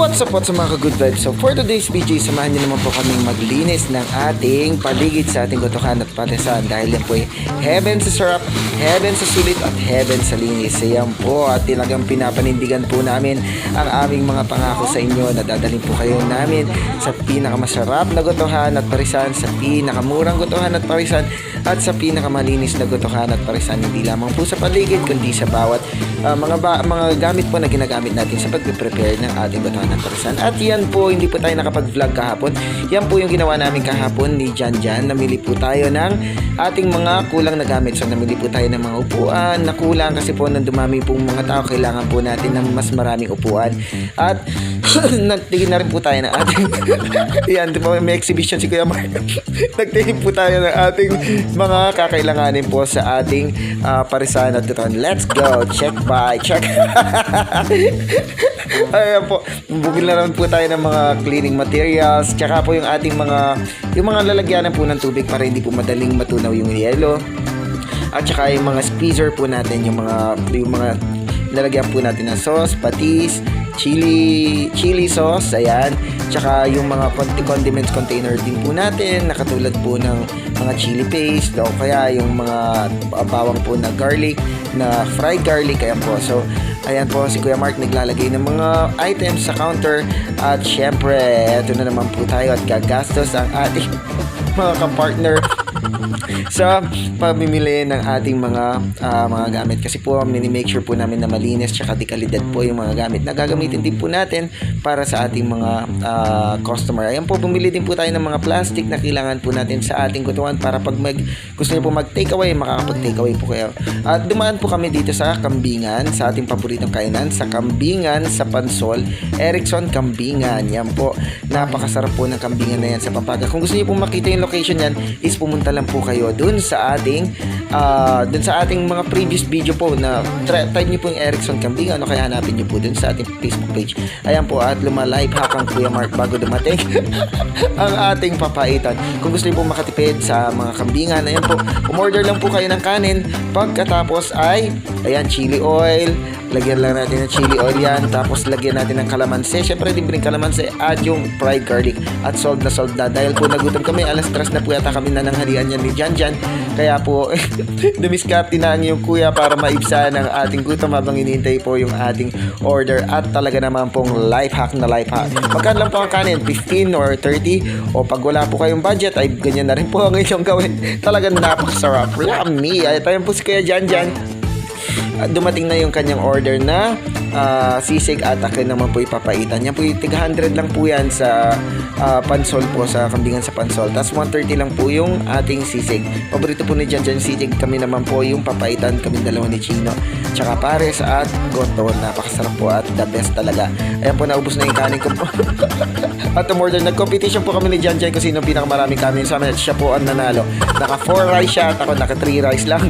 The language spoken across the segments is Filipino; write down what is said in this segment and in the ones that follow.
What's up mga ka-good vibes? So for today's video, samahan niyo naman po kaming maglinis ng ating paligid sa ating gotokan at patasan dahil yan po ay heaven sa sarap, heaven sa sulit at heaven sa linis. Ayan po at talagang pinapanindigan po namin ang aming mga pangako sa inyo na dadalhin po kayo namin sa pinakamasarap na gotohan at parisan, sa pinakamurang gotohan at parisan at sa pinakamalinis na gotohan at parisan, hindi lamang po sa paligid kundi sa bawat mga gamit po na ginagamit natin sa pag-prepare ng ating gotohan at parisan. At yan po, hindi po tayo nakapag-vlog kahapon. Yan po yung ginawa namin kahapon ni Janjan. Namili po tayo ng ating mga kulang na gamit. So namili po tayo ng mga upuan na kulang kasi po nang dumami pong mga tao, kailangan po natin ng mas maraming upuan. At nagtingin na rin po tayo ng ating yan, di ba, may exhibition si Kuya Mark. Nagtingin po tayo ng ating mga kakailanganin po sa ating parisan at gotohan. Let's go! Check by check. Ayan po, bumili na naman po tayo ng mga cleaning materials, tsaka po yung ating yung mga lalagyanan po ng tubig para hindi po madaling matunaw yung yelo, at tsaka yung mga squeezer po natin, yung mga lalagyan po natin ng sauce, patis, chili sauce, ayan, tsaka yung mga condiments container din po natin, nakatulad po ng mga chili paste o kaya yung mga bawang po na garlic, na fried garlic, ayan po. So ayan po, si Kuya Mark naglalagay ng mga items sa counter at syempre, eto na naman po tayo at gagastos ang ating mga kapartner sa pamimili ng ating mga gamit, kasi po mini-make sure po namin na malinis tsaka di kalidad po yung mga gamit na gagamitin din po natin para sa ating mga customer. Ayan po, bumili din po tayo ng mga plastic na kailangan po natin sa ating gotohan para pag gusto niyo po mag-take away, makakapag-take away po kayo. At dumaan po kami dito sa Kambingan, sa ating paboritong kainan, sa Kambingan, sa Pansol, Erickson Kambingan. Yan po, napakasarap po ng kambingan na yan sa Pampanga. Kung gusto niyo po makita yung location yan, is pumunta lang po kayo dun sa ating mga previous video po na type niyo po yung Erickson Kambingan o kaya hanapin niyo po dun sa ating Facebook page. Ayan po, at lumalive hack ang Kuya Mark bago dumating ang ating papaitan. Kung gusto niyo po makatipid sa mga kambingan, ayan po, umorder lang po kayo ng kanin. Pagkatapos ay, ayan, chili oil, lagyan lang natin ng chili oil yan, tapos lagyan natin ng kalamansi, syempre libreng kalamansi, at yung fried garlic, at salt na dahil po nagutom kami, alas 3 na po yata kami na nanghalian yan ni Janjan, kaya po dumiskarte na yung kuya para maibsan ang ating gutom habang inihintay po yung ating order. At talaga naman pong life hack. Magkano lang po ang kanin, 15 or 30, o pag wala po kayong budget ay ganyan na rin po ang inyong gawin. Talagang napakasarap, yummy. Ay tayo po si Kuya Janjan. Dumating na yung kanyang order na sisig at akin naman po ipapaitan. Yan po yung tig 100 lang po yan sa Pansol po, sa Kambingan sa Pansol. Tapos 130 lang po yung ating sisig. Paborito po ni Janjan sisig. Kami naman po yung papaitan, kami dalawa ni Chino. Tsaka pares at goto. Napakasarap po at the best talaga. Ayan po, naubos na yung kanin ko po. At umorder, nag-competition po kami ni Janjan kung sino pinakamaraming kanin sa amin at siya po ang nanalo. Naka 4 rice siya at ako naka 3 rice lang.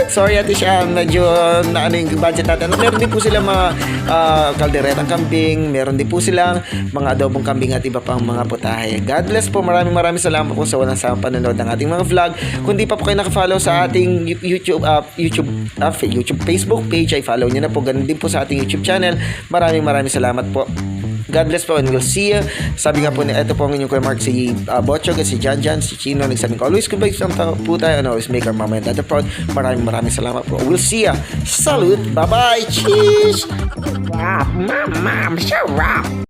Sorry ate siya, medyo na yung budget natin. Meron din po silang mga kalderetang kambing, meron din po silang mga adobong kambing at iba pang mga putahe. God bless po, maraming salamat po sa walang sawang panonood ng ating mga vlog. Kung di pa po kayo nakafollow sa ating YouTube Facebook page, ay follow nyo na po. Ganun din po sa ating YouTube channel. Maraming salamat po. God bless po and we'll see you. Sabi nga po, ito po ang inyong Kuya Mark, si Botchog at si Janjan, si Chino. Nagsabing ko, always good vibes lang po tayo and always make our mama and dad proud. Maraming salamat po. We'll see ya. Salute. Bye-bye. Cheese. Wow, mom, sarap.